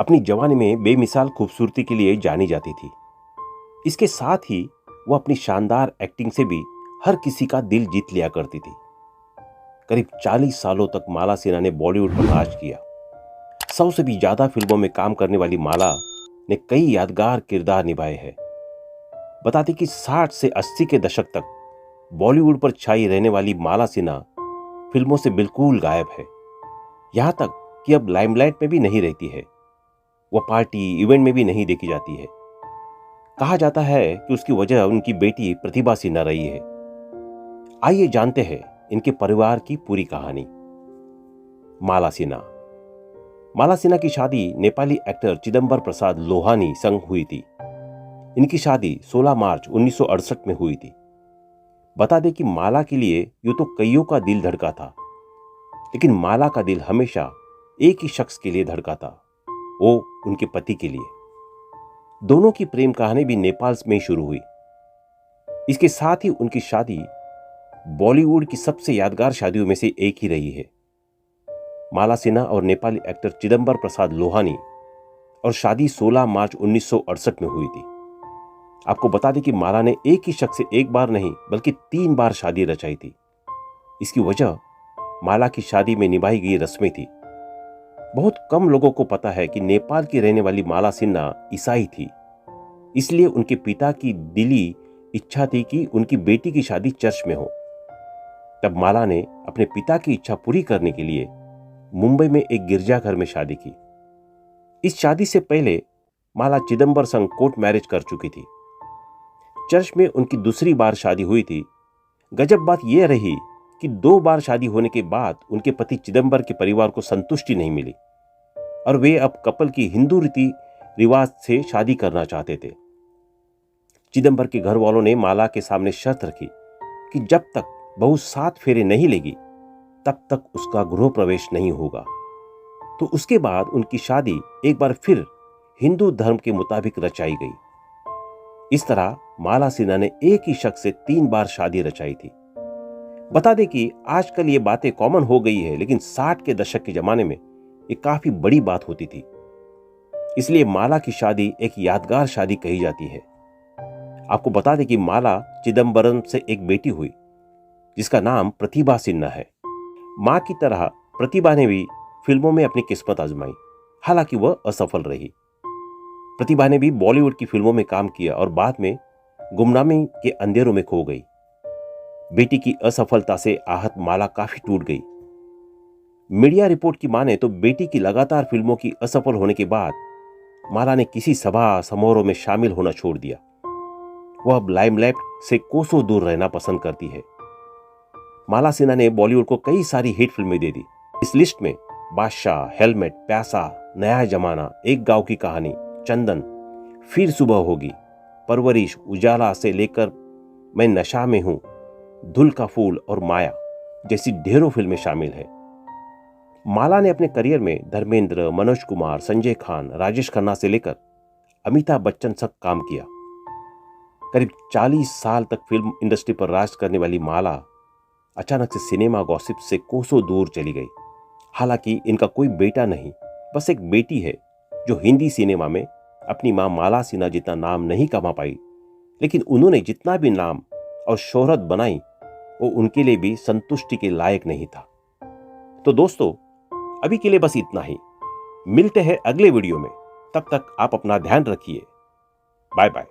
अपनी जवानी में बेमिसाल खूबसूरती के लिए जानी जाती थी। इसके साथ ही वो अपनी शानदार एक्टिंग से भी हर किसी का दिल जीत लिया करती थी। करीब 40 सालों तक माला सिन्हा ने बॉलीवुड पर राज किया। 100 से भी ज्यादा फिल्मों में काम करने वाली माला ने कई यादगार किरदार निभाए हैं। बता दें कि 60 से 80 के दशक तक बॉलीवुड पर छाई रहने वाली माला सिन्हा फिल्मों से बिल्कुल गायब है। यहां तक कि अब लाइमलाइट में भी नहीं रहती है। वह पार्टी इवेंट में भी नहीं देखी जाती है। कहा जाता है कि उसकी वजह उनकी बेटी प्रतिभा सिन्हा रही है। आइए जानते हैं इनके परिवार की पूरी कहानी। माला सिन्हा की शादी नेपाली एक्टर चिदंबर प्रसाद लोहानी संग हुई थी। इनकी शादी 16 मार्च 1968 में हुई थी। बता दें कि माला के लिए यूं तो कईयों का दिल धड़का था, लेकिन माला का दिल हमेशा एक ही शख्स के लिए धड़का था, वो उनके पति के लिए। दोनों की प्रेम कहानी भी नेपाल में शुरू हुई। इसके साथ ही उनकी शादी बॉलीवुड की सबसे यादगार शादियों में से एक ही रही है। माला सिन्हा और नेपाली एक्टर चिदंबर प्रसाद लोहानी और शादी 16 मार्च 1968 में हुई थी। आपको बता दें कि माला ने एक ही शख्स से एक बार नहीं बल्कि 3 बार शादी रचाई थी। इसकी वजह माला की शादी में निभाई गई रस्में थी। बहुत कम लोगों को पता है कि नेपाल की रहने वाली माला सिन्हा ईसाई थी, इसलिए उनके पिता की दिली इच्छा थी कि उनकी बेटी की शादी चर्च में हो। तब माला ने अपने पिता की इच्छा पूरी करने के लिए मुंबई में एक गिरजाघर में शादी की। इस शादी से पहले माला चिदंबर संग कोर्ट मैरिज कर चुकी थी। चर्च में उनकी दूसरी बार शादी हुई थी। गजब बात यह रही कि 2 बार शादी होने के बाद उनके पति चिदंबर के परिवार को संतुष्टि नहीं मिली और वे अब कपल की हिंदू रीति रिवाज से शादी करना चाहते थे। चिदंबर के घर वालों ने माला के सामने शर्त रखी कि जब तक बहू 7 फेरे नहीं लेगी तब तक उसका गृह प्रवेश नहीं होगा। तो उसके बाद उनकी शादी एक बार फिर हिंदू धर्म के मुताबिक रचाई गई। इस तरह माला सिन्हा ने एक ही शख्स से 3 बार शादी रचाई थी। बता दें कि आजकल ये बातें कॉमन हो गई है, लेकिन 60 के दशक के जमाने में ये काफी बड़ी बात होती थी। इसलिए माला की शादी एक यादगार शादी कही जाती है। आपको बता दें कि माला चिदंबरम से एक बेटी हुई जिसका नाम प्रतिभा सिन्हा है। मां की तरह प्रतिभा ने भी फिल्मों में अपनी किस्मत आजमाई, हालांकि वह असफल रही। प्रतिभा ने भी बॉलीवुड की फिल्मों में काम किया और बाद में गुमनामी के अंधेरों में खो गई। बेटी की असफलता से आहत माला काफी टूट गई। मीडिया रिपोर्ट की माने तो बेटी की लगातार फिल्मों की असफल होने के बाद माला ने किसी सभा समारोह में शामिल होना छोड़ दिया। वह अब लाइमलाइट से कोसों दूर रहना पसंद करती है। माला सिन्हा ने बॉलीवुड को कई सारी हिट फिल्में दे दी। इस लिस्ट में बादशाह, हेलमेट, प्यासा, नया जमाना, एक गांव की कहानी, चंदन, फिर सुबह होगी, परवरिश, उजाला से लेकर मैं नशा में हूं, धुल का फूल और माया जैसी ढेरों फिल्में शामिल हैं। माला ने अपने करियर में धर्मेंद्र, मनोज कुमार, संजय खान, राजेश खन्ना से लेकर अमिताभ बच्चन तक काम किया। करीब 40 साल तक फिल्म इंडस्ट्री पर राज करने वाली माला अचानक से सिनेमा गॉसिप से कोसों दूर चली गई। हालांकि इनका कोई बेटा नहीं, बस एक बेटी है जो हिंदी सिनेमा में अपनी मां माला सिन्हा जितना नाम नहीं कमा पाई, लेकिन उन्होंने जितना भी नाम और शोहरत बनाई वो उनके लिए भी संतुष्टि के लायक नहीं था। तो दोस्तों, अभी के लिए बस इतना ही। मिलते हैं अगले वीडियो में। तब तक आप अपना ध्यान रखिए। Bye bye.